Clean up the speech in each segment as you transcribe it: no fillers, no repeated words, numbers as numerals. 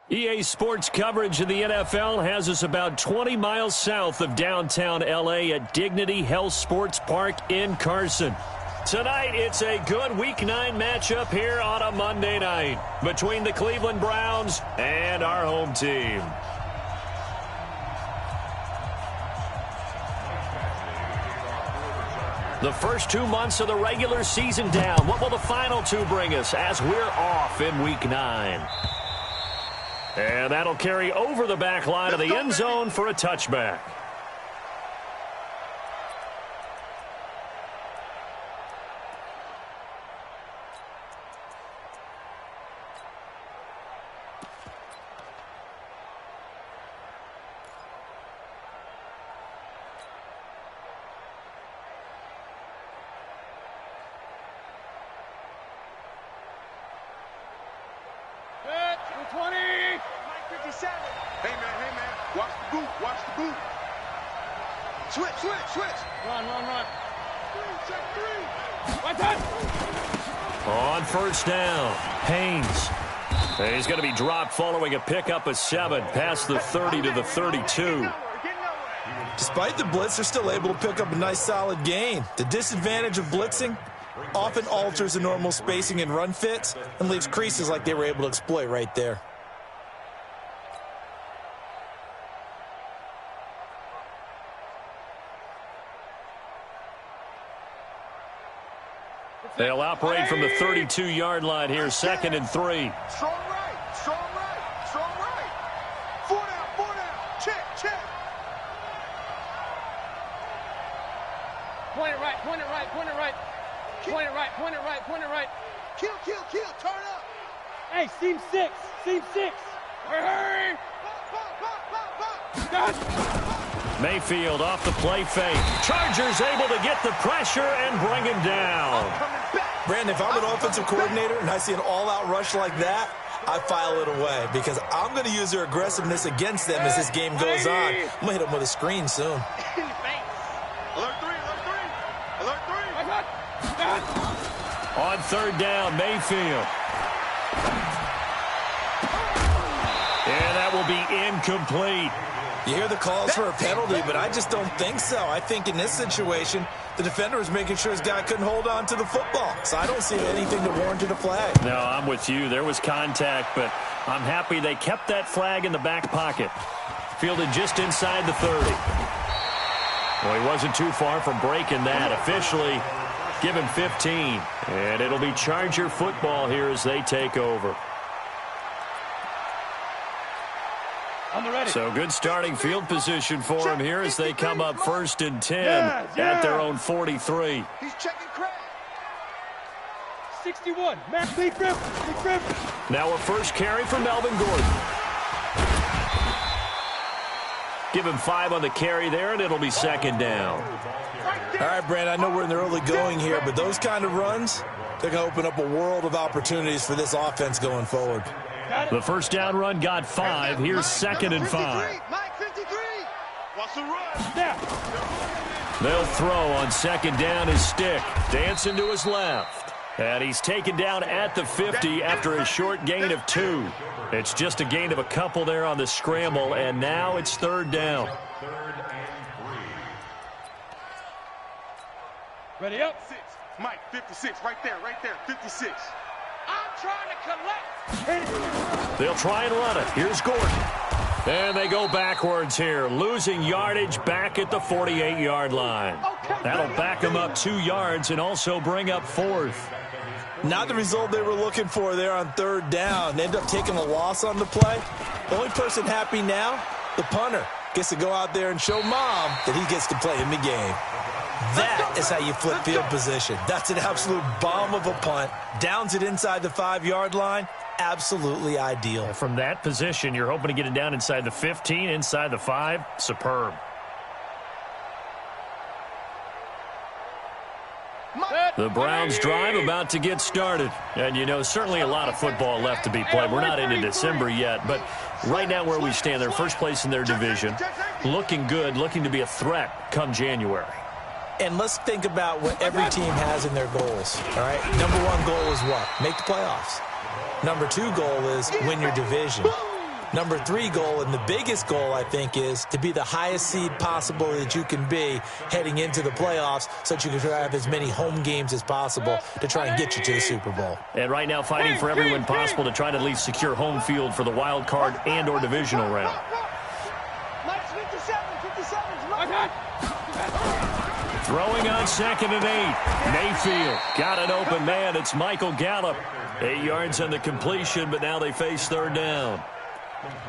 EA Sports coverage of the NFL has us about 20 miles south of downtown L.A. at Dignity Health Sports Park in Carson. Tonight, it's a good Week 9 matchup here on a Monday night between the Cleveland Browns and our home team. The first 2 months of the regular season down. What will the final two bring us as we're off in Week 9? And that'll carry over the back line of the end zone for a touchback. On first down, Haynes. He's going to be dropped following a pickup of 7 past the 30 to the 32. Despite the blitz, they're still able to pick up a nice solid gain. The disadvantage of blitzing often alters the normal spacing and run fits and leaves creases like they were able to exploit right there. They'll operate from the 32-yard line here, 2nd and 3. Strong right, strong right, strong right. 4 down, check, check. Point it right, point it right, point it right. Point it right, point it right, point it right. Kill, turn up. Hey, seam 6, seam 6. Hurry. Mayfield off the play fake. Chargers able to get the pressure and bring him down. Brandon, if I'm an offensive coordinator and I see an all-out rush like that, I file it away because I'm going to use their aggressiveness against them as this game goes on. I'm going to hit them with a screen soon. Alert 3, alert 3. On third down, Mayfield. And that will be incomplete. You hear the calls for a penalty, but I just don't think so. I think in this situation, the defender was making sure his guy couldn't hold on to the football. So I don't see anything that warranted a flag. No, I'm with you. There was contact, but I'm happy they kept that flag in the back pocket. Fielded just inside the 30. Well, he wasn't too far from breaking that. Officially, give him 15. And it'll be Charger football here as they take over. So good starting field position for him here as they come up 1st and 10 at their own 43. He's checking crack. 61. Big rip. Now a first carry for Melvin Gordon. Give him 5 on the carry there, and it'll be 2nd down. All right, Brand, I know we're in the early going here, but those kind of runs, they're going to open up a world of opportunities for this offense going forward. The first down run got 5. Here's 2nd and 5. Mike 53. What's the run? They'll throw on 2nd down his stick. Dancing to his left. And he's taken down at the 50 after a short gain of 2. It's just a gain of a couple there on the scramble, and now it's 3rd down. Ready up. Mike 56, right there, 56. I'm trying to collect. They'll try and run it. Here's Gordon. And they go backwards here, losing yardage back at the 48-yard line. That'll back them up 2 yards and also bring up 4th. Not the result they were looking for there on 3rd down. They end up taking a loss on the play. The only person happy now, the punter, gets to go out there and show Mom that he gets to play in the game. That is how you flip field position. That's an absolute bomb of a punt. Downs it inside the 5-yard line. Absolutely ideal. From that position, you're hoping to get it down inside the 15, inside the 5. Superb. The Browns drive about to get started. And, you know, certainly a lot of football left to be played. We're not into December yet, but right now where we stand, they're first place in their division. Looking good, looking to be a threat come January. And let's think about what every team has in their goals, all right? Number 1 goal is what? Make the playoffs. Number 2 goal is win your division. Number 3 goal, and the biggest goal, I think, is to be the highest seed possible that you can be heading into the playoffs so that you can try to have as many home games as possible to try and get you to the Super Bowl. And right now fighting for every win possible to try to at least secure home field for the wild card and or divisional round. Throwing on 2nd and 8. Mayfield got an open man. It's Michael Gallup. 8 yards on the completion, but now they face 3rd down.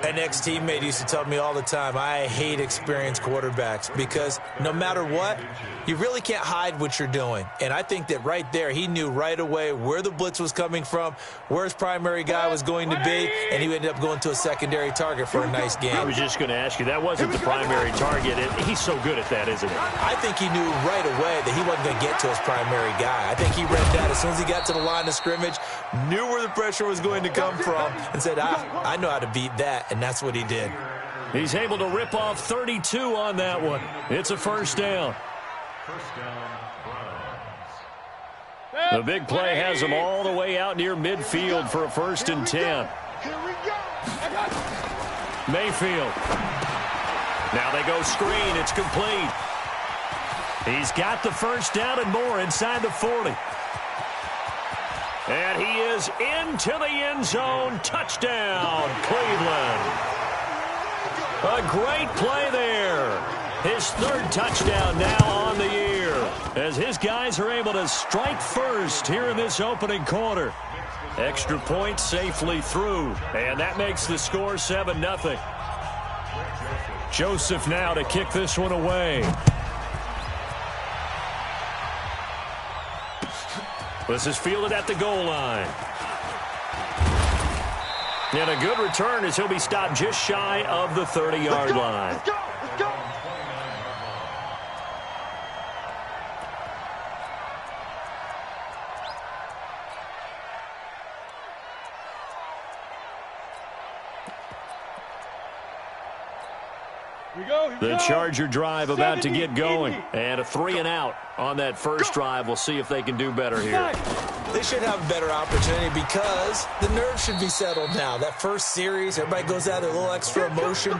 An ex-teammate used to tell me all the time, I hate experienced quarterbacks because no matter what, you really can't hide what you're doing. And I think that right there, he knew right away where the blitz was coming from, where his primary guy was going to be, and he ended up going to a secondary target for a nice game. I was just going to ask you, that wasn't the primary target. He's so good at that, isn't he? I think he knew right away that he wasn't going to get to his primary guy. I think he read that as soon as he got to the line of scrimmage, knew where the pressure was going to come from, and said, I know how to beat that. And that's what he did. He's able to rip off 32 on that one. It's a 1st down. The big play has them all the way out near midfield for a 1st and 10. Mayfield. Now they go screen. It's complete. He's got the 1st down and more inside the 40. And he is into the end zone. Touchdown, Cleveland. A great play there. His 3rd touchdown now on the year as his guys are able to strike first here in this opening quarter. Extra point safely through, and that makes the score 7-0. Joseph now to kick this one away. This is fielded at the goal line. And a good return as he'll be stopped just shy of the 30-yard line. Let's go. Let's go. The Charger drive about to get going. And a 3-and-out on that first drive. We'll see if they can do better here. They should have a better opportunity because the nerves should be settled now. That first series, everybody goes out with a little extra emotion.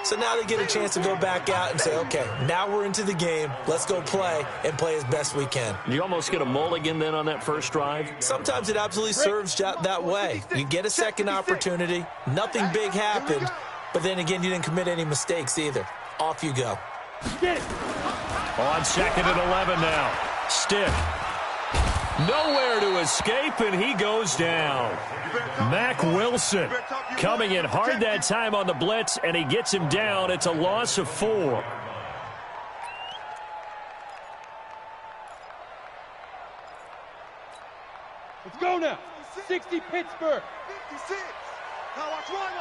So now they get a chance to go back out and say, okay, now we're into the game. Let's go play and play as best we can. You almost get a mulligan then on that first drive? Sometimes it absolutely serves that way. You get a second opportunity. Nothing big happened. But then again, you didn't commit any mistakes either. Off you go. On 2nd and 11 now. Stick. Nowhere to escape, and he goes down. Mack Wilson coming in hard that time on the blitz, and he gets him down. It's a loss of 4. Let's go now. 60 Pittsburgh. 56. Now watch one.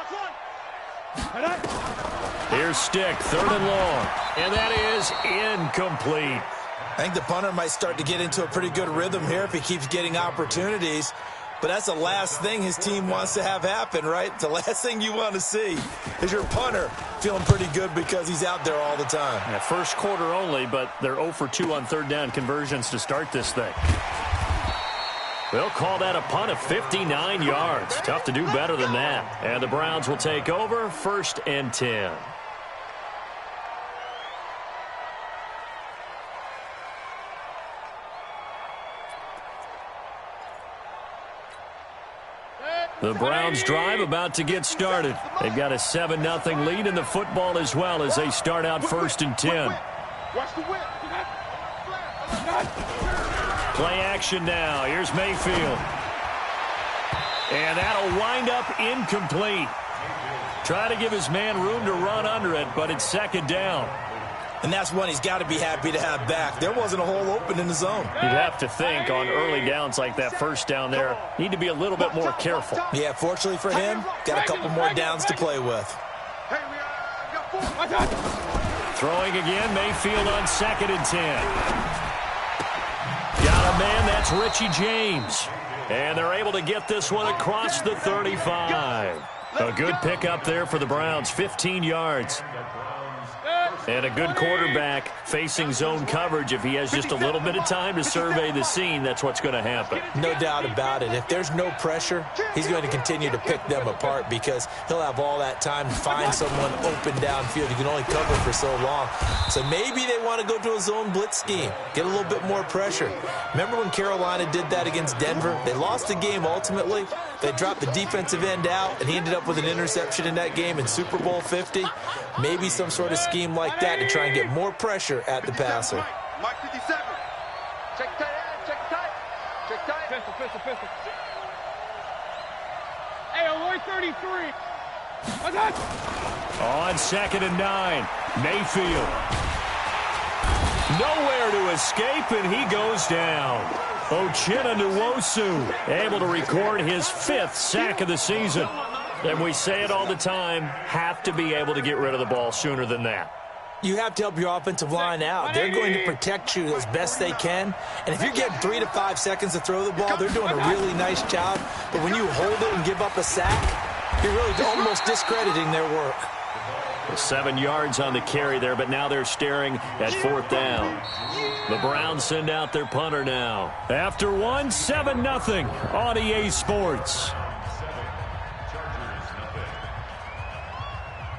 Here's Stick, 3rd and long, and that is incomplete. I think the punter might start to get into a pretty good rhythm here if he keeps getting opportunities. But that's the last thing his team wants to have happen, right? The last thing you want to see is your punter feeling pretty good because he's out there all the time. Yeah, first quarter only, but they're 0 for 2 on 3rd down conversions to start this thing. They'll call that a punt of 59 yards. Tough to do better than that. And the Browns will take over 1st and 10. The Browns drive about to get started. They've got a 7-0 lead in the football as well as they start out 1st and 10. Watch the whip. Play action now. Here's Mayfield. And that'll wind up incomplete. Try to give his man room to run under it, but it's 2nd down. And that's one he's got to be happy to have back. There wasn't a hole open in the zone. You'd have to think on early downs like that first down there, need to be a little bit more careful. Yeah, fortunately for him, got a couple more downs to play with. Hey, we got 4. Throwing again, Mayfield on 2nd and 10. Got a man, that's Richie James. And they're able to get this one across the 35. A good pickup there for the Browns, 15 yards. And a good quarterback facing zone coverage, if he has just a little bit of time to survey the scene, that's what's going to happen. No doubt about it. If there's no pressure, he's going to continue to pick them apart because he'll have all that time to find someone open downfield. You can only cover for so long. So maybe they want to go to a zone blitz scheme, get a little bit more pressure. Remember when Carolina did that against Denver? They lost the game ultimately. They dropped the defensive end out, and he ended up with an interception in that game in Super Bowl 50. Maybe some sort of scheme like that to try and get more pressure at the passer. Mike 57. Check tight end, check tight. Check tight. Pistol. Hey, Lloyd 33. On 2nd and 9, Mayfield. Nowhere to escape, and he goes down. Uchenna Nwosu able to record his 5th sack of the season. And we say it all the time, have to be able to get rid of the ball sooner than that. You have to help your offensive line out. They're going to protect you as best they can. And if you're getting 3 to 5 seconds to throw the ball, they're doing a really nice job. But when you hold it and give up a sack, you're really almost discrediting their work. 7 yards on the carry there, but now they're staring at 4th down. The Browns send out their punter now. After 7-0 on EA Sports.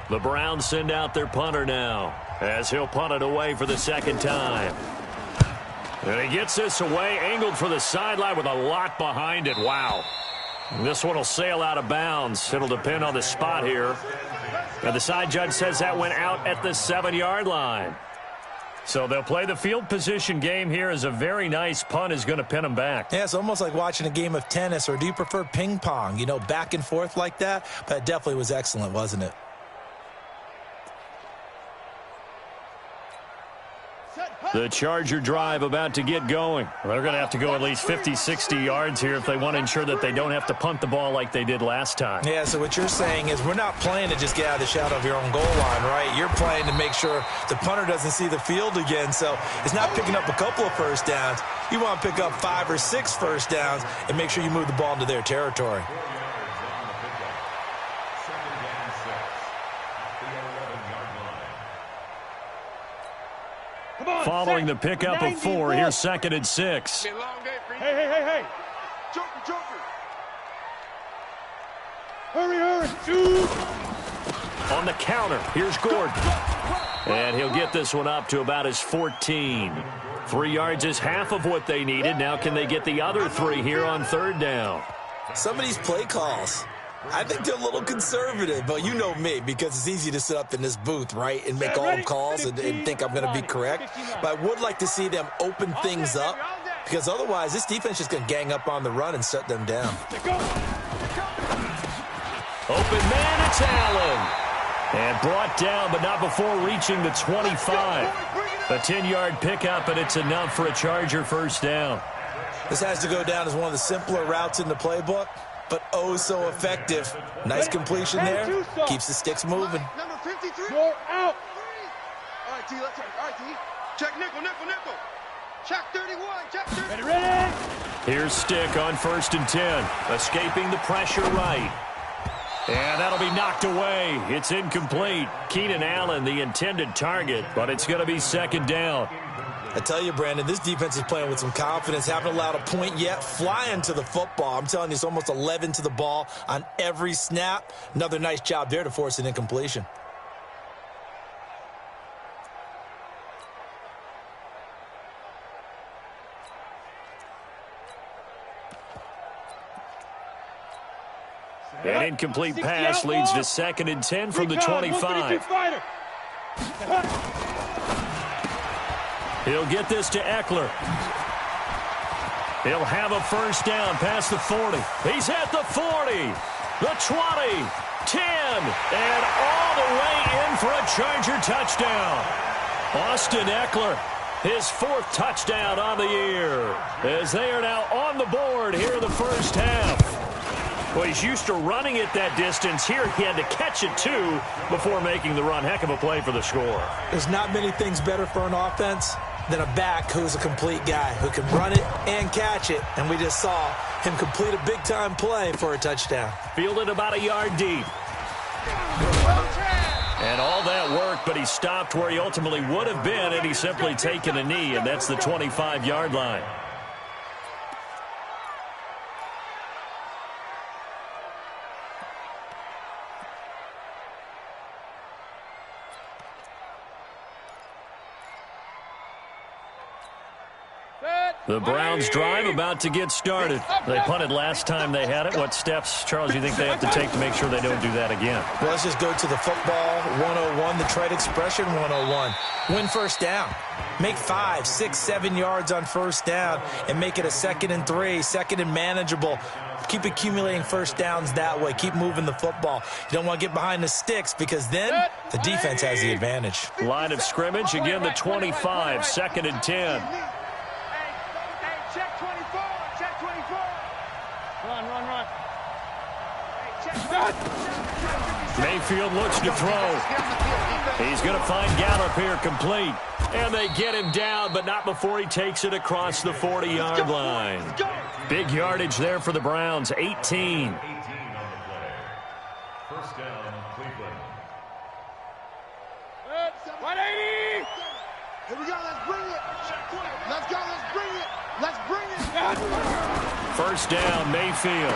The Browns send out their punter now as he'll punt it away for the 2nd time. And he gets this away, angled for the sideline with a lot behind it. Wow. This one will sail out of bounds. It'll depend on the spot here. And the side judge says that went out at the 7-yard line. So they'll play the field position game here as a very nice punt is going to pin them back. Yeah, it's almost like watching a game of tennis, or do you prefer ping pong? You know, back and forth like that? But it definitely was excellent, wasn't it? The Charger drive about to get going. They're going to have to go at least 50, 60 yards here if they want to ensure that they don't have to punt the ball like they did last time. Yeah, so what you're saying is we're not playing to just get out of the shadow of your own goal line, right? You're playing to make sure the punter doesn't see the field again. So it's not picking up a couple of first downs. You want to pick up 5 or 6 first downs and make sure you move the ball into their territory. Following the pickup of 4, here's 2nd and 6. Hey. Joker. Hurry. Shoot. On the counter, here's Gordon. And he'll get this one up to about his 14. 3 yards is half of what they needed. Now can they get the other 3 here on 3rd down? Some of these play calls, I think they're a little conservative, but you know me, because it's easy to sit up in this booth, right, and make all calls and think I'm going to be correct. But I would like to see them open things up, because otherwise this defense is just going to gang up on the run and shut them down. Open man, it's Allen. And brought down, but not before reaching the 25. A 10-yard pickup, and it's enough for a Charger first down. This has to go down as one of the simpler routes in the playbook, but oh so effective. Nice completion there. Keeps the sticks moving. Number 53. You're out. All right, T, let's go. All right, T. Check nickel. Check 31. Check 31. Ready. Here's Stick on 1st and 10. Escaping the pressure right. And that'll be knocked away. It's incomplete. Keenan Allen, the intended target, but it's going to be 2nd down. I tell you, Brandon, this defense is playing with some confidence. Haven't allowed a point yet. Flying to the football. I'm telling you, it's almost 11 to the ball on every snap. Another nice job there to force an incompletion. An incomplete pass leads to 2nd and 10 from the 25. He'll get this to Eckler. He'll have a first down past the 40. He's at the 40, the 20, 10, and all the way in for a Charger touchdown. Austin Eckler, his 4th touchdown on the year, as they are now on the board here in the first half. Well, he's used to running it that distance. Here he had to catch it, too, before making the run. Heck of a play for the score. There's not many things better for an offense than a back who's a complete guy, who can run it and catch it. And we just saw him complete a big-time play for a touchdown. Fielded about a yard deep. And all that work blocked, but he stopped where he ultimately would have been had he simply taken a knee, and that's the 25-yard line. The Browns drive about to get started. They punted last time they had it. What steps, Charles, you think they have to take to make sure they don't do that again? Well, let's just go to the football 101, the trade expression 101. Win first down. Make 5, 6, 7 yards on first down and make it a 2nd and 3, 2nd and manageable. Keep accumulating first downs that way. Keep moving the football. You don't want to get behind the sticks because then the defense has the advantage. Line of scrimmage, again the 25, 2nd and 10. Check 24. Check 24. Run. Mayfield looks to throw. He's going to find Gallup here complete. And they get him down, but not before he takes it across the 40-yard line. Big yardage there for the Browns, 18. 18 on the play. First down, Cleveland. 180. Here we go, let's bring it. Let's go, let's bring it. Let's bring it. First down, Mayfield.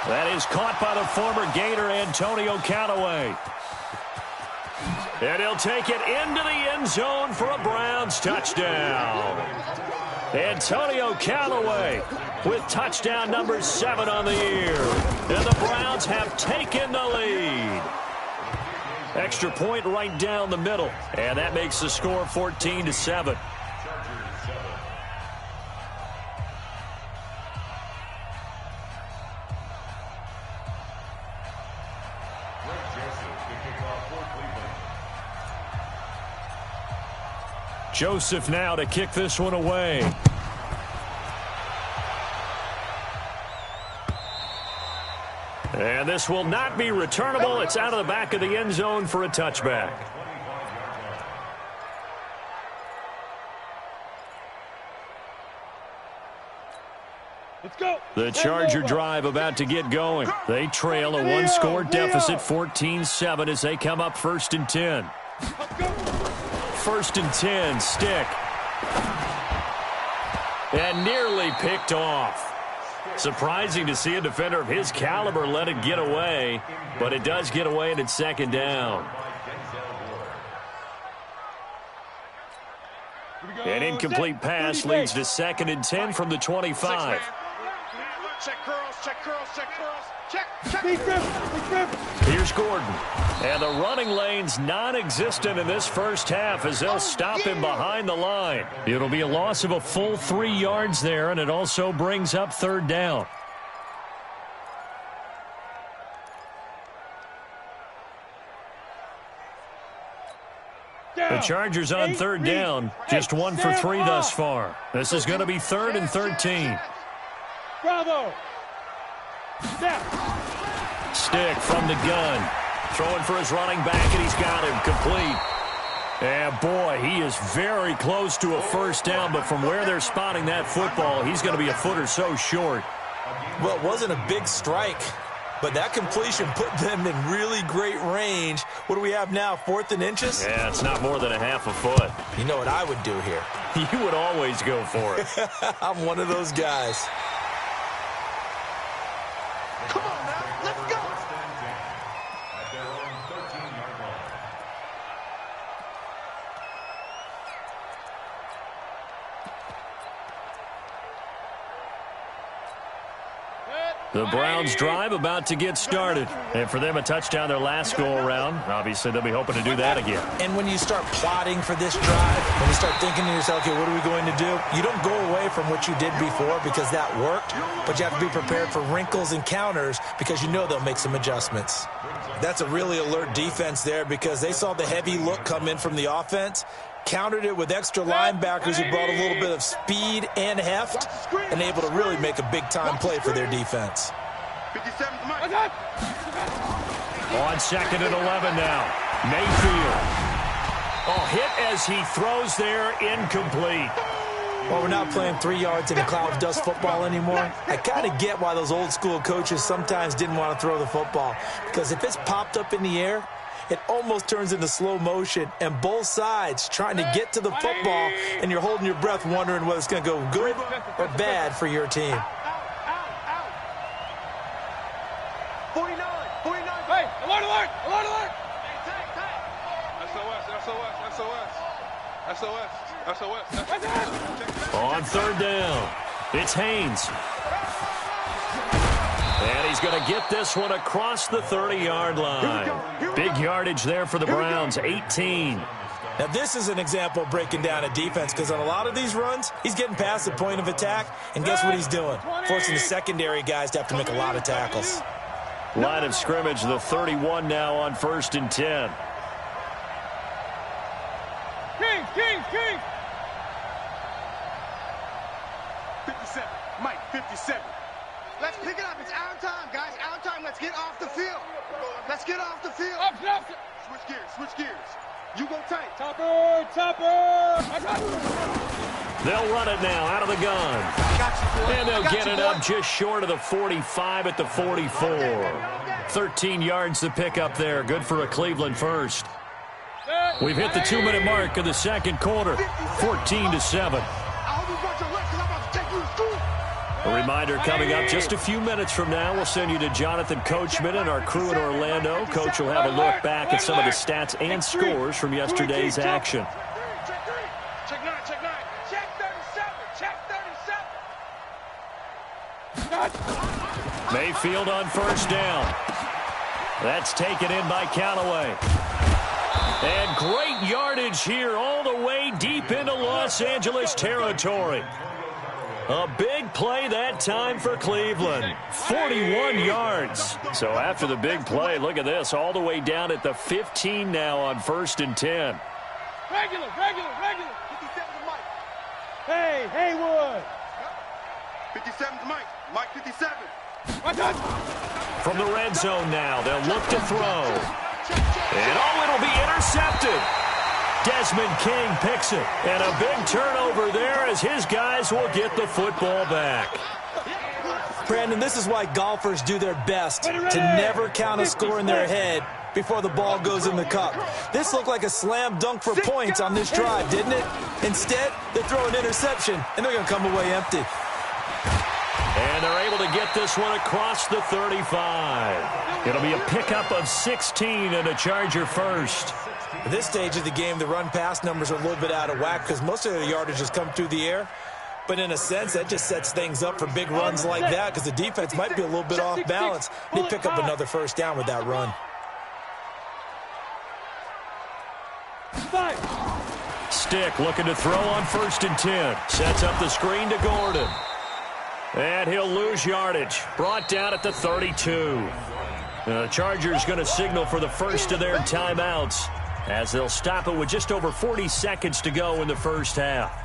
That is caught by the former Gator Antonio Callaway. And he'll take it into the end zone for a Browns touchdown. Antonio Callaway with touchdown number 7 on the year. And the Browns have taken the lead. Extra point right down the middle. And that makes the score 14-7. Joseph now to kick this one away. And this will not be returnable. It's out of the back of the end zone for a touchback. Let's go. The Charger drive about to get going. They trail a one-score deficit, 14-7, as they come up 1st and 10. First and 10, Stick. And nearly picked off. Surprising to see a defender of his caliber let it get away, but it does get away and it's 2nd down. An incomplete pass leads to 2nd and 10 from the 25. Check curls, check curls, check curls. Check. Here's Gordon. And the running lane's non-existent in this first half as they'll stop him behind the line. It'll be a loss of a full 3 yards there, and it also brings up 3rd down. The Chargers on 3rd down, just 1 for 3 thus far. This is going to be 3rd and 13. Bravo. Stick from the gun. Throwing for his running back, and he's got him complete. And, boy, he is very close to a first down, but from where they're spotting that football, he's going to be a foot or so short. Well, it wasn't a big strike, but that completion put them in really great range. What do we have now, 4th and inches? Yeah, it's not more than a half a foot. You know what I would do here? You would always go for it. I'm one of those guys. Come on now, let's go. At their own 13-yard line. The Browns drive about to get started. And for them, a touchdown their last go-around. Obviously, they'll be hoping to do that again. And when you start plotting for this drive, when you start thinking to yourself, okay, what are we going to do? You don't go away from what you did before because that worked, but you have to be prepared for wrinkles and counters because you know they'll make some adjustments. That's a really alert defense there because they saw the heavy look come in from the offense, countered it with extra linebackers who brought a little bit of speed and heft, and able to really make a big-time play for their defense. 57's Mike. On 2nd and 11 now. Mayfield. Oh, hit as he throws there, incomplete. Well, we're not playing 3 yards in a cloud of dust football anymore. I kind of get why those old-school coaches sometimes didn't want to throw the football, because if it's popped up in the air, it almost turns into slow motion, and both sides trying to get to the football, and you're holding your breath wondering whether it's going to go good or bad for your team. 49, 49. Hey, alert, alert, alert, alert. SOS. On third down, it's Haynes. And he's going to get this one across the 30-yard line. Big yardage there for the Browns, 18. Now, this is an example of breaking down a defense, because on a lot of these runs, he's getting past the point of attack, and guess what he's doing? Forcing the secondary guys to have to make a lot of tackles. Line of scrimmage, the 31 now on 1st and 10. Kings, Kings, Kings. 57. Mike, 57. Let's pick it up. It's our time, guys. Our time. Let's get off the field. Let's get off the field. Up, up. Switch gears. Switch gears. You go tight. Topper, topper. They'll run it now out of the gun. And they'll get it up just short of the 45 at the 44. 13 yards to pick up there. Good for a Cleveland first. We've hit the 2-minute mark of the second quarter. 14-7. A reminder coming up just a few minutes from now. We'll send you to Jonathan Coachman and our crew in Orlando. Coach will have a look back at some of the stats and scores from yesterday's action. Check 9, check 9. Check 37, check 37. Mayfield on first down. That's taken in by Callaway. And great yardage here all the way deep into Los Angeles territory. A big play that time for Cleveland. 41 yards. So after the big play, look at this. All the way down at the 15 now on 1st and 10. Regular, regular, regular. 57 Mike. Hey, Haywood. 57 Mike. Mike 57. From the red zone now, they'll look to throw. And it'll be intercepted. Desmond King picks it. And a big turnover there as his guys will get the football back. Brandon, this is why golfers do their best to never count a score in their head before the ball goes in the cup. This looked like a slam dunk for points on this drive, didn't it? Instead, they throw an interception, and they're going to come away empty. And they're able to get this one across the 35. It'll be a pickup of 16 and a Charger first. At this stage of the game, the run-pass numbers are a little bit out of whack because most of the yardage has come through the air. But in a sense, that just sets things up for big runs like that because the defense might be a little bit off balance. They pick up another first down with that run. Stick looking to throw on 1st and 10. Sets up the screen to Gordon. And he'll lose yardage. Brought down at the 32. The Chargers going to signal for the first of their timeouts as they'll stop it with just over 40 seconds to go in the first half.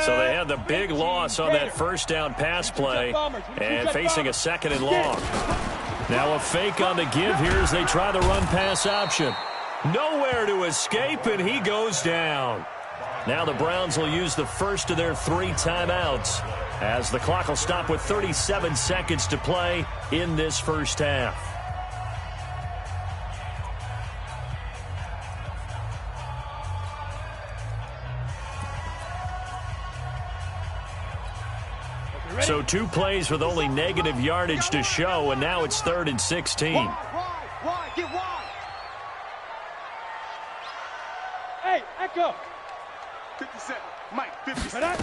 So they had the big loss on that first down pass play and facing a 2nd and long. Now a fake on the give here as they try the run-pass option. Nowhere to escape, and he goes down. Now the Browns will use the first of their 3 timeouts as the clock will stop with 37 seconds to play in this first half. So 2 plays with only negative yardage to show, and now it's 3rd and 16. Wide, get wide. Hey, Echo. 57, Mike, 57.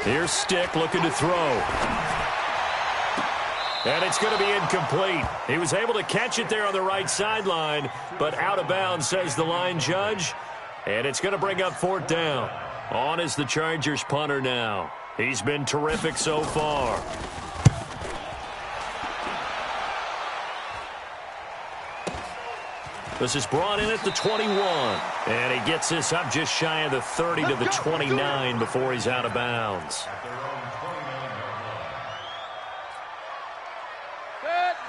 Here's Stick looking to throw. And it's going to be incomplete. He was able to catch it there on the right sideline, but out of bounds, says the line judge. And it's going to bring up 4th down. On is the Chargers punter now. He's been terrific so far. This is brought in at the 21. And he gets this up just shy of the 30 to the 29 before he's out of bounds.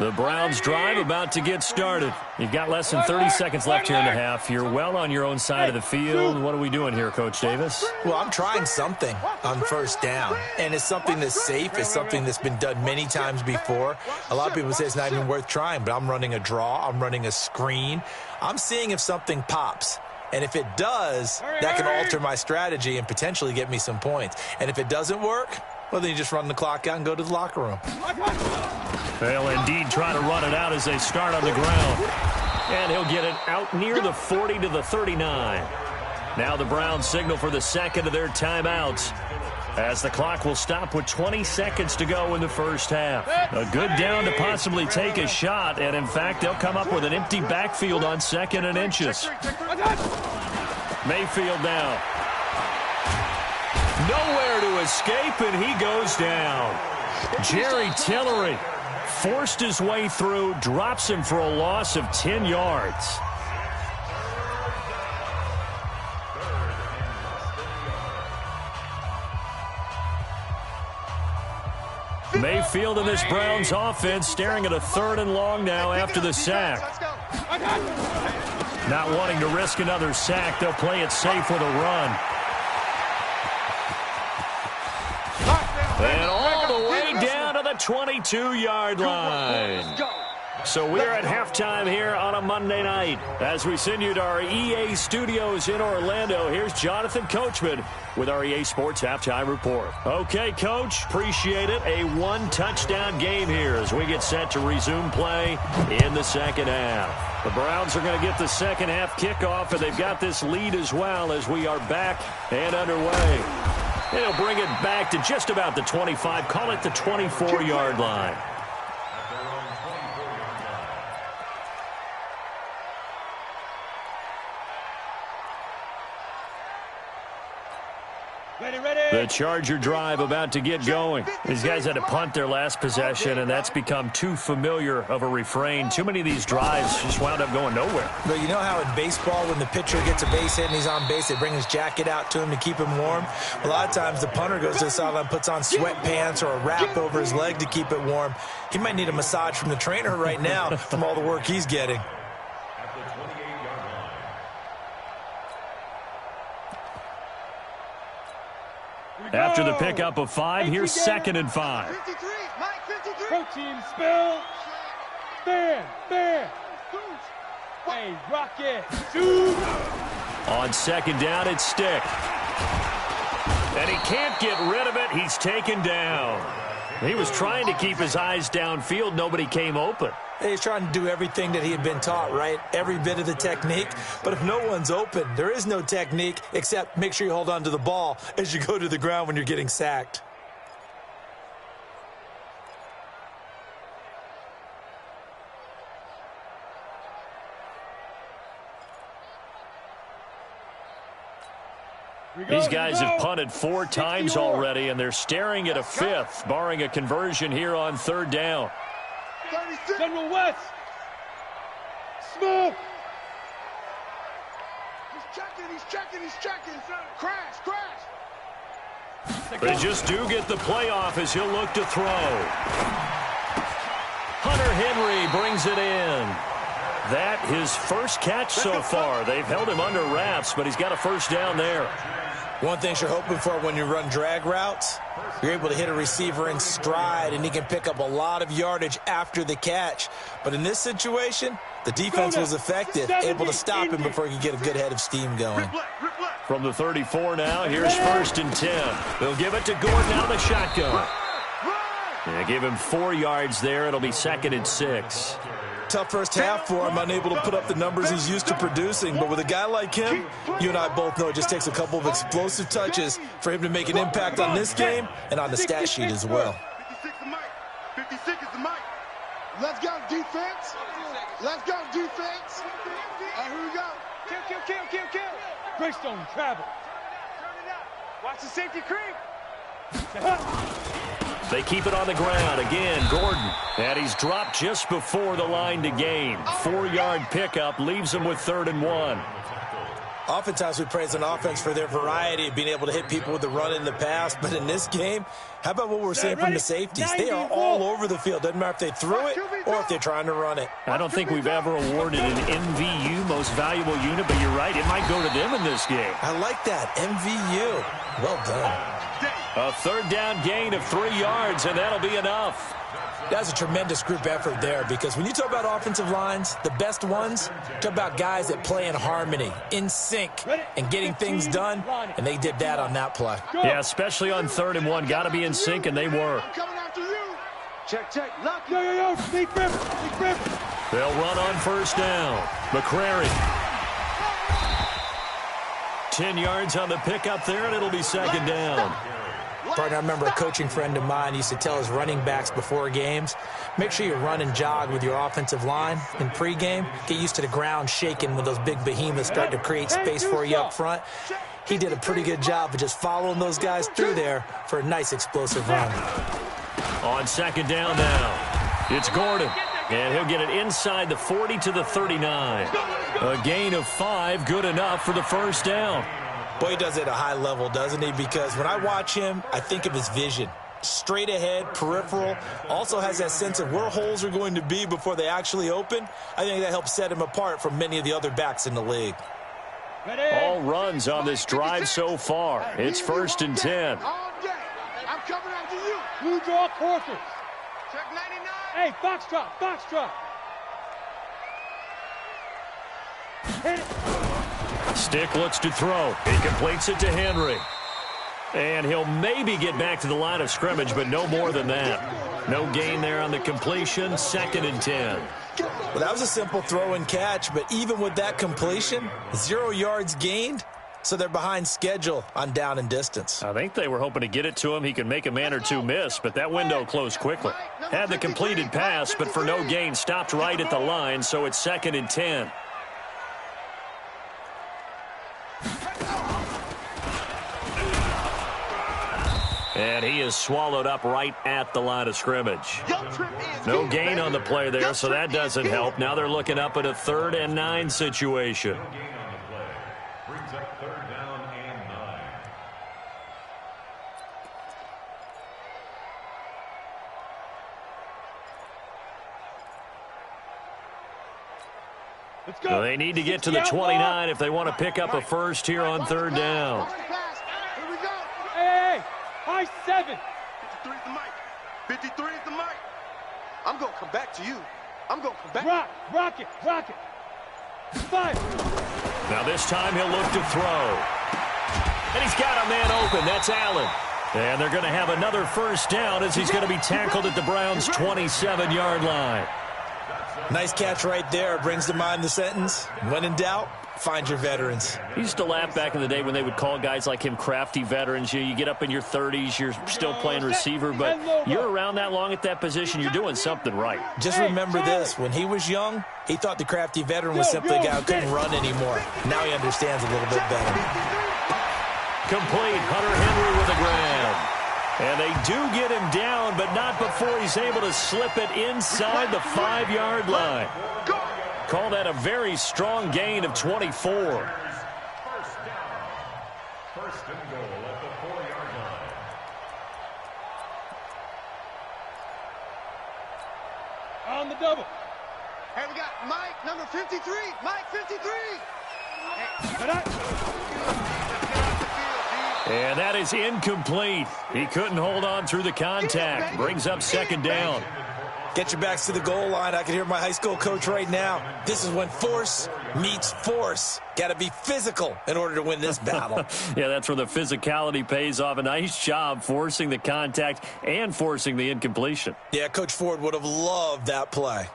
The Browns drive about to get started. You've got less than 30 seconds left here in the half. You're well on your own side of the field. What are we doing here, Coach Davis? Well, I'm trying something on first down, and it's something that's safe. It's something that's been done many times before. A lot of people say it's not even worth trying, but I'm running a draw. I'm running a screen. I'm seeing if something pops. And if it does, that can alter my strategy and potentially get me some points. And if it doesn't work, well, then you just run the clock out and go to the locker room. They'll indeed try to run it out as they start on the ground. And he'll get it out near the 40 to the 39. Now the Browns signal for the second of their timeouts, as the clock will stop with 20 seconds to go in the first half. A good down to possibly take a shot, and in fact, they'll come up with an empty backfield on 2nd and inches. Mayfield now. Nowhere to escape, and he goes down. Jerry Tillery forced his way through, drops him for a loss of 10 yards. Mayfield and this Browns offense staring at a 3rd and long now after the sack. Not wanting to risk another sack, they'll play it safe with a run. And all the way down to the 22-yard line. So we're at halftime here on a Monday night. As we send you to our EA studios in Orlando, here's Jonathan Coachman with our EA Sports Halftime Report. Okay, Coach, appreciate it. A 1-touchdown game here as we get set to resume play in the second half. The Browns are going to get the second half kickoff, and they've got this lead as well as we are back and underway. They'll bring it back to just about the 25, call it the 24-yard line. The Charger drive about to get going. These guys had to punt their last possession, and that's become too familiar of a refrain. Too many of these drives just wound up going nowhere. But you know how in baseball, when the pitcher gets a base hit and he's on base, they bring his jacket out to him to keep him warm? A lot of times the punter goes to the sideline, puts on sweatpants or a wrap over his leg to keep it warm. He might need a massage from the trainer right now from all the work he's getting. After the pickup of 5, here's 2nd and 5. 53, Mike, 53. Pro team spill. Stand. Hey, Rocket. Shoot. On 2nd down, it's Stick. And he can't get rid of it. He's taken down. He was trying to keep his eyes downfield. Nobody came open. He's trying to do everything that he had been taught, right? Every bit of the technique. But if no one's open, there is no technique except make sure you hold on to the ball as you go to the ground when you're getting sacked. These guys have punted 4 times already, and they're staring at a 5th, barring a conversion here on 3rd down. General West. Smoke. He's checking. Crash. They just do get the playoff as he'll look to throw. Hunter Henry brings it in. That his first catch so far. They've held him under wraps, but he's got a first down there. One thing you're hoping for when you run drag routes, you're able to hit a receiver in stride, and he can pick up a lot of yardage after the catch. But in this situation, the defense was effective, able to stop him before he could get a good head of steam going. From the 34 now, here's 1st and 10. They'll give it to Gordon out of the shotgun. They give him 4 yards there. It'll be 2nd and 6. Tough first half for him, unable to put up the numbers he's used to producing. But with a guy like him, you and I both know it just takes a couple of explosive touches for him to make an impact on this game and on the stat sheet as well. 56 is Mike. 56 is the Mike. Let's go, defense. All right, here we go. Kill. Greystone travel. Watch the safety creep. They keep it on the ground. Again, Gordon. And he's dropped just before the line to gain. 4-yard pickup leaves him with 3rd and 1. Oftentimes we praise an offense for their variety of being able to hit people with the run in the pass. But in this game, how about what we're seeing from the safeties? They are all over the field. Doesn't matter if they threw it or if they're trying to run it. I don't think we've ever awarded an MVU, most valuable unit, but you're right. It might go to them in this game. I like that. MVU. Well done. A third down gain of 3 yards, and that'll be enough. That's a tremendous group effort there, because when you talk about offensive lines, the best ones, talk about guys that play in harmony, in sync, and getting things done, and they did that on that play. Yeah, especially on 3rd and 1. Got to be in sync, and they were. I'm coming after you. Check, check. Lock. Yo. Deep rip. They'll run on 1st down. McCrary. 10 yards on the pickup there, and it'll be 2nd down. Partner, I remember a coaching friend of mine used to tell his running backs before games, make sure you run and jog with your offensive line in pregame. Get used to the ground shaking when those big behemoths start to create space for you up front. He did a pretty good job of just following those guys through there for a nice explosive run. On 2nd down now, it's Gordon, and he'll get it inside the 40 to the 39. A gain of 5, good enough for the 1st down. Boy, he does it at a high level, doesn't he? Because when I watch him, I think of his vision. Straight ahead, peripheral, also has that sense of where holes are going to be before they actually open. I think that helps set him apart from many of the other backs in the league. All runs on this drive so far. It's 1st and 10. All day. I'm coming after you. Blue draw courses. Check 99. Hey, foxtrot. Hit it. Stick looks to throw. He completes it to Henry. And he'll maybe get back to the line of scrimmage, but no more than that. No gain there on the completion. 2nd and 10. Well, that was a simple throw and catch, but even with that completion, 0 yards gained, so they're behind schedule on down and distance. I think they were hoping to get it to him. He could make a man or two miss, but that window closed quickly. Had the completed pass, but for no gain, stopped right at the line, so it's 2nd and 10. And he is swallowed up right at the line of scrimmage. No gain on the play there, so that doesn't help. Now they're looking up at a 3rd and 9 situation. Brings up 3rd down and 9. Let's go. So they need to get to the 29 if they want to pick up a first here on 3rd down. Here we go. Hey, high 7. 53 is the mic. 53 is the mic. I'm going to come back to you. I'm going to come back. Rock it. 5. Now this time he'll look to throw. And he's got a man open. That's Allen. And they're going to have another 1st down as he's going to be tackled at the Browns' 27-yard line. Nice catch right there. Brings to mind the sentence, when in doubt, find your veterans. He used to laugh back in the day when they would call guys like him crafty veterans. You get up in your 30s, you're still playing receiver, but you're around that long at that position, you're doing something right. Just remember this. When he was young, he thought the crafty veteran was simply a guy who couldn't run anymore. Now he understands a little bit better. Complete. Hunter Henry with a grab. And they do get him down, but not before he's able to slip it inside the 5-yard line. Call that a very strong gain of 24. 1st down. 1st and goal at the 4-yard line. On the double. Hey, we got Mike, number 53. Mike, 53. And that is incomplete. He couldn't hold on through the contact. Brings up 2nd down. Get your backs to the goal line. I can hear my high school coach right now. This is when force meets force. Got to be physical in order to win this battle. Yeah, that's where the physicality pays off. A nice job forcing the contact and forcing the incompletion. Yeah, Coach Ford would have loved that play.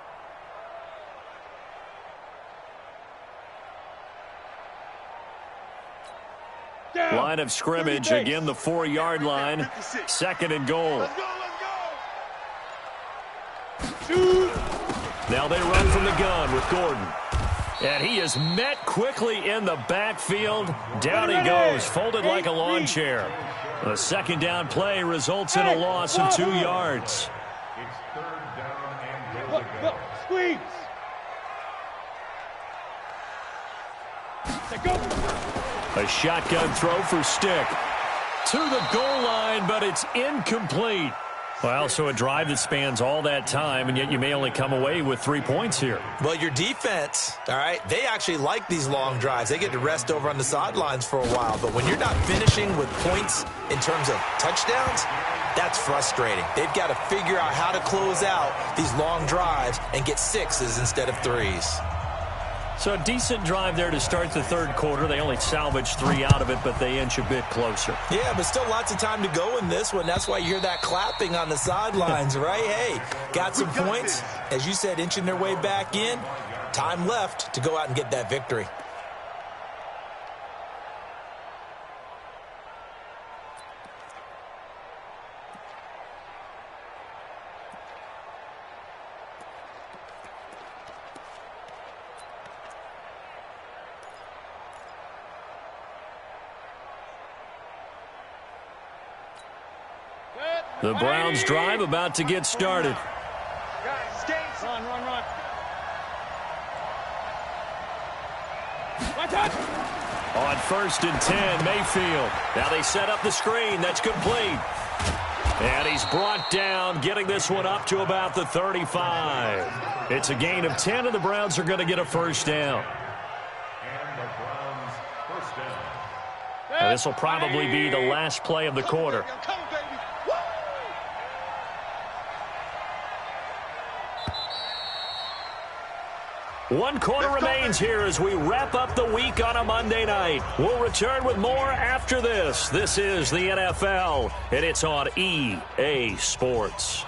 Line of scrimmage, again the 4-yard line. 2nd and goal. Let's go. Now they run from the gun with Gordon. And he is met quickly in the backfield. Down he goes, folded like a lawn chair. The 2nd down play results in a loss of 2 yards. It's 3rd down and goal to go. Squeeze. A shotgun throw for Stick. To the goal line, but it's incomplete. Well, so a drive that spans all that time, and yet you may only come away with 3 points here. Well, your defense, all right, they actually like these long drives. They get to rest over on the sidelines for a while. But when you're not finishing with points in terms of touchdowns, that's frustrating. They've got to figure out how to close out these long drives and get 6s instead of 3s. So a decent drive there to start the third quarter. They only salvaged 3 out of it, but they inch a bit closer. Yeah, but still lots of time to go in this one. That's why you hear that clapping on the sidelines, right? Hey, got some points. As you said, inching their way back in. Time left to go out and get that victory. The Browns drive about to get started. Run. On 1st and 10, Mayfield. Now they set up the screen. That's complete. And he's brought down, getting this one up to about the 35. It's a gain of 10, and the Browns are going to get a first down. And the Browns first down. Now, this will probably be the last play of the quarter. One quarter remains here as we wrap up the week on a Monday night. We'll return with more after this. This is the NFL, and it's on EA Sports.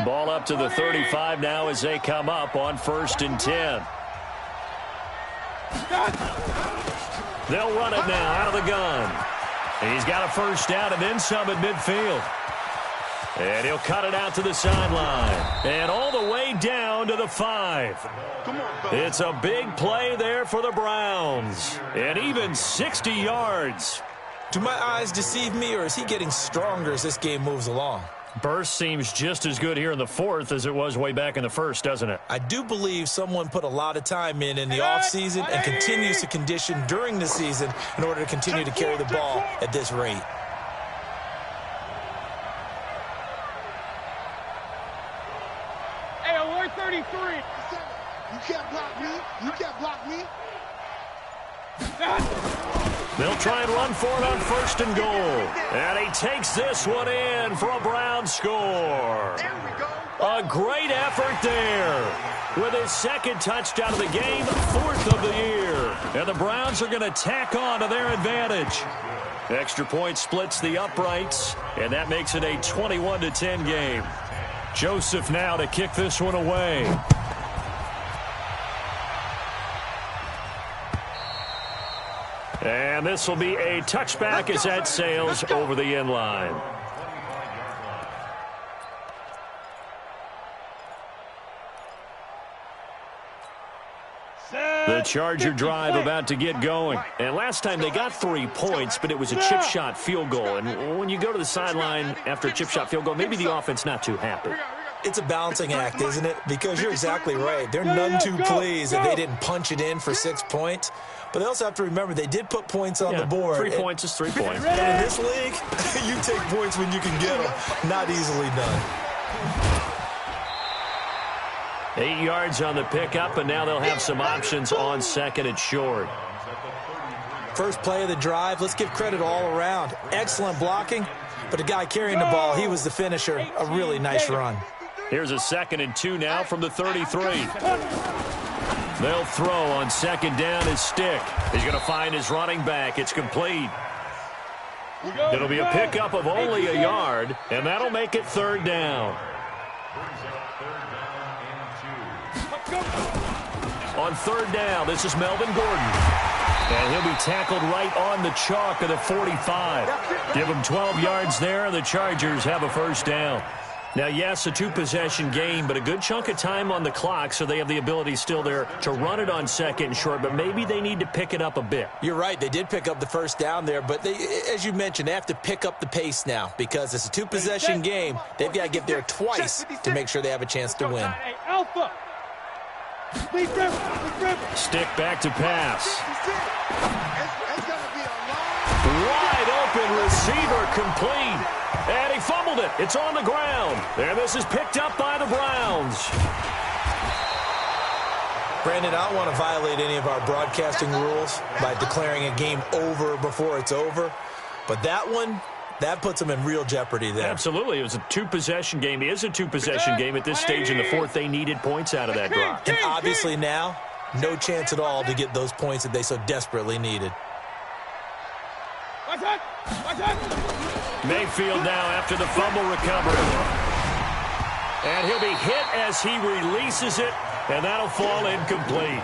Ball up to the 35 now as they come up on 1st and 10. They'll run it now out of the gun. He's got a first down and then some at midfield. And he'll cut it out to the sideline. And all the way down to the 5. It's a big play there for the Browns. And even 60 yards. Do my eyes deceive me, or is he getting stronger as this game moves along? Burst seems just as good here in the 4th as it was way back in the 1st, doesn't it? I do believe someone put a lot of time in the offseason and continues to condition during the season in order to continue to carry the ball at this rate. Hey, alert 33. You can't block me. You can't block me. They'll try and run for it on 1st and goal. And he takes this one in for a Brown score. There we go. A great effort there. With his 2nd touchdown of the game, 4th of the year. And the Browns are going to tack on to their advantage. Extra point splits the uprights, and that makes it a 21-10 game. Joseph now to kick this one away. And this will be a touchback as that sails over the end line. The Charger drive about to get going. And last time they got 3 points, but it was a chip shot field goal. And when you go to the sideline after a chip shot field goal, maybe the offense not too happy. It's a balancing act, isn't it? Because you're exactly right. They're none too pleased that they didn't punch it in for 6 points. But they also have to remember they did put points on the board. 3 points is 3 points. And in this league, you take points when you can get them. Not easily done. 8 yards on the pickup, and now they'll have some options on 2nd and short. First play of the drive, let's give credit all around. Excellent blocking, but the guy carrying the ball, he was the finisher. A really nice run. Here's a 2nd and 2 now from the 33. They'll throw on 2nd down his Stick. He's going to find his running back. It's complete. It'll be a pickup of only a yard, and that'll make it 3rd down. On 3rd down, this is Melvin Gordon. And he'll be tackled right on the chalk of the 45. Give him 12 yards there, and the Chargers have a first down. Now, yes, a two-possession game, but a good chunk of time on the clock, so they have the ability still there to run it on second and short, but maybe they need to pick it up a bit. You're right. They did pick up the first down there, but they, as you mentioned, they have to pick up the pace now because it's a two-possession game. They've got to get there twice to make sure they have a chance to win. Alpha. Stick back to pass. It's going to be a long... Wide open receiver complete. And he fumbled it. It's on the ground. And this is picked up by the Browns. Brandon, I don't want to violate any of our broadcasting rules by declaring a game over before it's over. But that one, that puts them in real jeopardy there. Absolutely. It was a two-possession game. It is a two-possession game at this stage in the fourth. They needed points out of that drive. And obviously now, no chance at all to get those points that they so desperately needed. Mayfield now after the fumble recovery. And he'll be hit as he releases it, and that'll fall incomplete.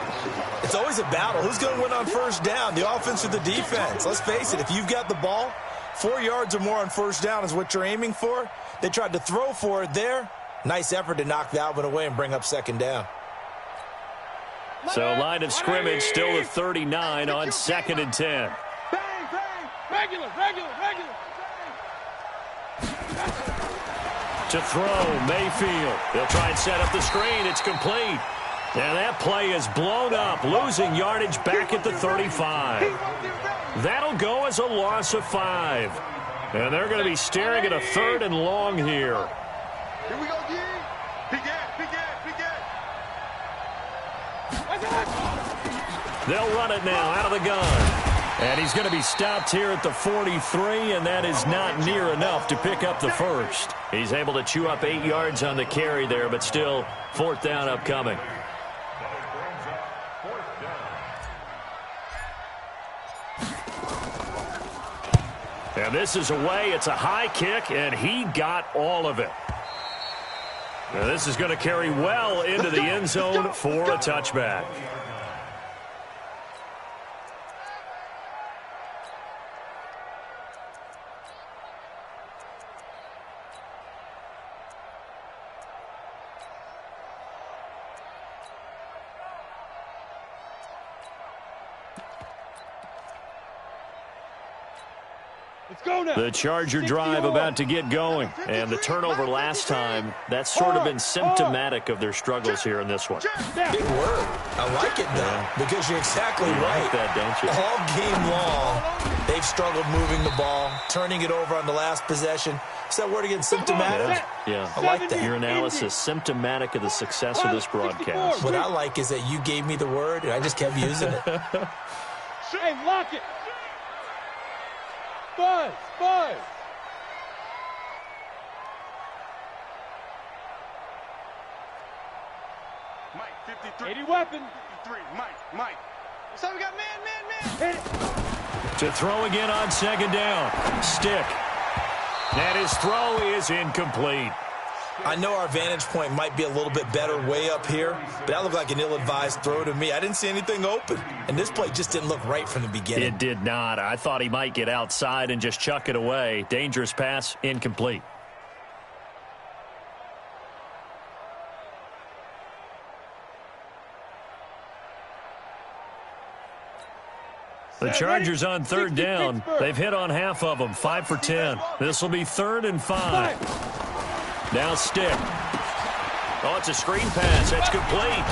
It's always a battle. Who's going to win on first down, the offense or the defense? Let's face it, if you've got the ball, 4 yards or more on first down is what you're aiming for. They tried to throw for it there. Nice effort to knock that one away and bring up second down. So line of scrimmage still at 39 on 2nd and 10. Regular. To throw, Mayfield. They'll try and set up the screen. It's complete. And that play is blown up, losing yardage back at the 35. That'll go as a loss of 5. And they're going to be staring at a 3rd and long here. Here we go, D. Big They'll run it now out of the gun. And he's going to be stopped here at the 43, and that is not near enough to pick up the first. He's able to chew up 8 yards on the carry there, but still 4th down upcoming. And this is away. It's a high kick, and he got all of it. Now this is going to carry well into the end zone for a touchback. The Charger drive about to get going. And the turnover last time, that's sort of been symptomatic of their struggles here in this one. Big word. I like it, though, because you're exactly right. Like that, don't you? All game long, they've struggled moving the ball, turning it over on the last possession. Is that word again, symptomatic? Yeah. I like that. Your analysis, symptomatic of the success of this broadcast. What I like is that you gave me the word, and I just kept using it. Hey, lock it. Buzz. Mike, 53. 80 weapon. 53. Mike. So we got man. Hit it. To throw again on 2nd down. Stick. And his throw is incomplete. I know our vantage point might be a little bit better way up here, but that looked like an ill-advised throw to me. I didn't see anything open, and this play just didn't look right from the beginning. It did not. I thought he might get outside and just chuck it away. Dangerous pass, incomplete. The Chargers on 3rd down. They've hit on half of them, 5 for 10. This will be 3rd and 5. Now Stick. Oh, it's a screen pass. That's complete.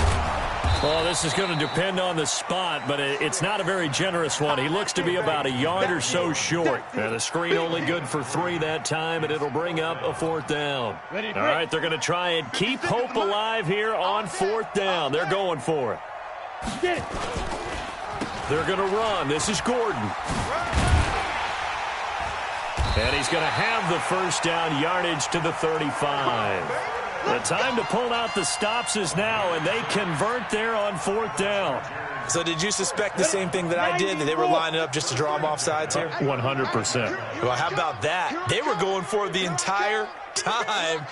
Oh, this is going to depend on the spot, but it's not a very generous one. He looks to be about a yard or so short. And the screen only good for 3 that time, and it'll bring up a 4th down. All right, they're going to try and keep hope alive here on 4th down. They're going for it. They're going to run. This is Gordon. And he's going to have the first down, yardage to the 35. The time to pull out the stops is now, and they convert there on 4th down. So did you suspect the same thing that I did, that they were lining up just to draw them off sides here? 100%. Well, how about that? They were going for it the entire time.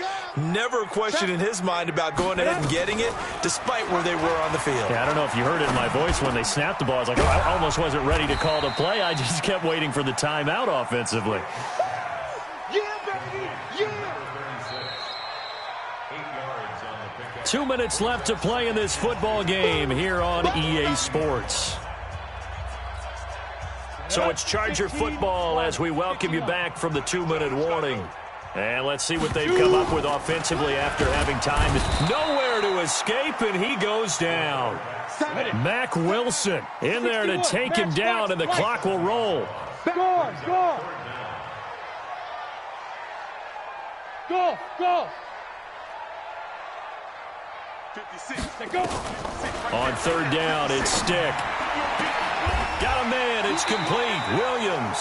Never a question in his mind about going ahead and getting it, despite where they were on the field. Yeah, I don't know if you heard it in my voice when they snapped the ball. I was like, oh, I almost wasn't ready to call the play. I just kept waiting for the timeout offensively. 2 minutes left to play in this football game here on EA Sports. So it's Charger football as we welcome you back from the 2-minute warning. And let's see what they've come up with offensively after having time. Nowhere to escape, and he goes down. Mack Wilson in there to take him down, and the clock will roll. Go, go. Go, go. 56. Go. On third down, it's Stick. Got a man, it's complete. Williams.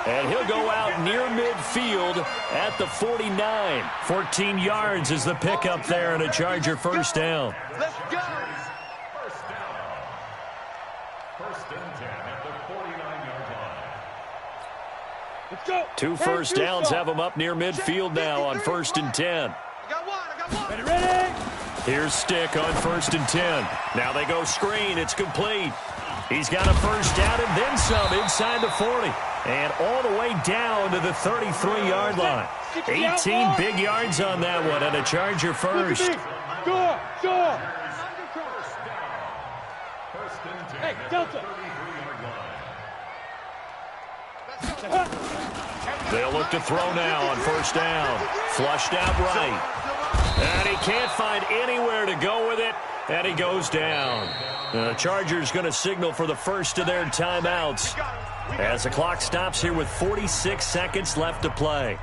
And he'll go out near midfield at the 49. 14 yards is the pickup there, and a Charger first down. Let's go. First down. First and 10 at the 49-yard line. Let's go. Two first downs have them up near midfield now on 1st and 10. I got one. Ready, ready. Here's Stick on 1st and 10. Now they go screen. It's complete. He's got a first down and then some inside the 40. And all the way down to the 33-yard line. 18 big yards on that one, and a Charger first. Go, go. First and 10 Hey, at Delta. the 33-yard line. They'll look to throw now on first down. Flushed out right. And he can't find anywhere to go with it, and he goes down. The Chargers going to signal for the first of their timeouts as the clock stops here with 46 seconds left to play.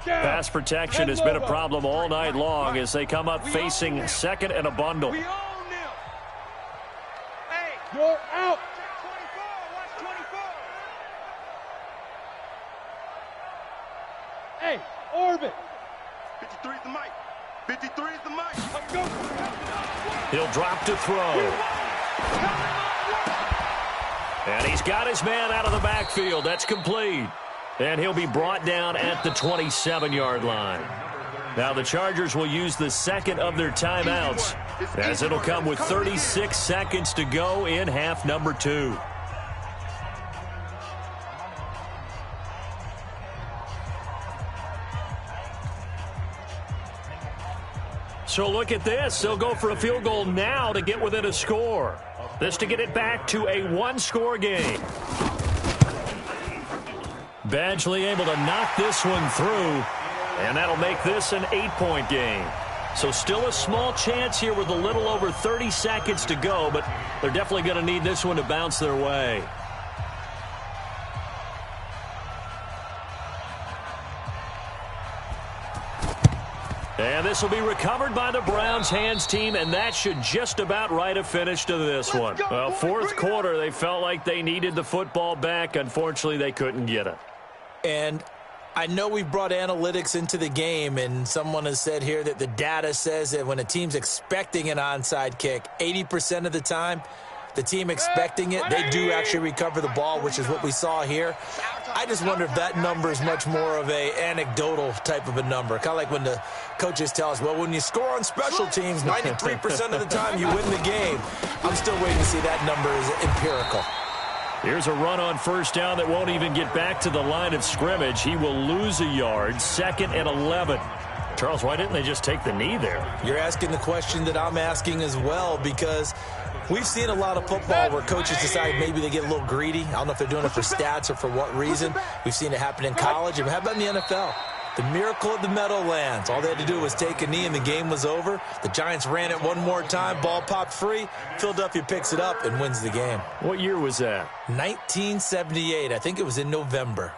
Pass protection has been a problem all night long as they come up facing second and a bundle. We own them. Hey, You're out. check 24. Watch 24. Hey, orbit. 53 is the mic. 53 is the mic. Let's go. He'll drop to throw. And he's got his man out of the backfield. That's complete. And he'll be brought down at the 27-yard line. Now the Chargers will use the second of their timeouts as it'll come with 36 seconds to go in half number 2. So look at this. They'll go for a field goal now to get within a score. This to get it back to a one-score game. Badgley able to knock this one through, and that'll make this an 8-point game. So still a small chance here with a little over 30 seconds to go, but they're definitely going to need this one to bounce their way. And this will be recovered by the Browns hands team, and that should just about write a finish to this one. Well, fourth quarter, they felt like they needed the football back. Unfortunately, they couldn't get it. And I know we've brought analytics into the game, and someone has said here that the data says that when a team's expecting an onside kick, 80% of the time, the team expecting it, they do actually recover the ball, which is what we saw here. I just wonder if that number is much more of a anecdotal type of a number. Kind of like when the coaches tell us, well, when you score on special teams, 93% of the time you win the game. I'm still waiting to see that number is empirical. Here's a run on first down that won't even get back to the line of scrimmage. He will lose a yard, 2nd and 11. Charles, why didn't they just take the knee there? You're asking the question that I'm asking as well, because we've seen a lot of football where coaches decide maybe they get a little greedy. I don't know if they're doing it for stats or for what reason. We've seen it happen in college. And how about in the NFL? The miracle of the Meadowlands. All they had to do was take a knee and the game was over. The Giants ran it one more time. Ball popped free. Philadelphia picks it up and wins the game. What year was that? 1978. I think it was in November.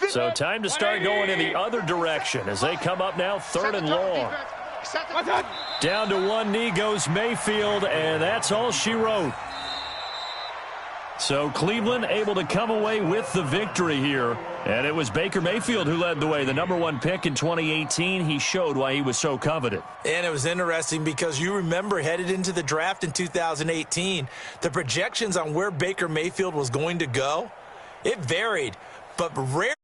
So time to start going in the other direction as they come up now 3rd and long. Down to one knee goes Mayfield, and that's all she wrote. So Cleveland able to come away with the victory here And it was Baker Mayfield who led the way. The #1 pick in 2018. He showed why he was so coveted. And it was interesting because you remember headed into the draft in 2018, the projections on where Baker Mayfield was going to go, it varied, but rarely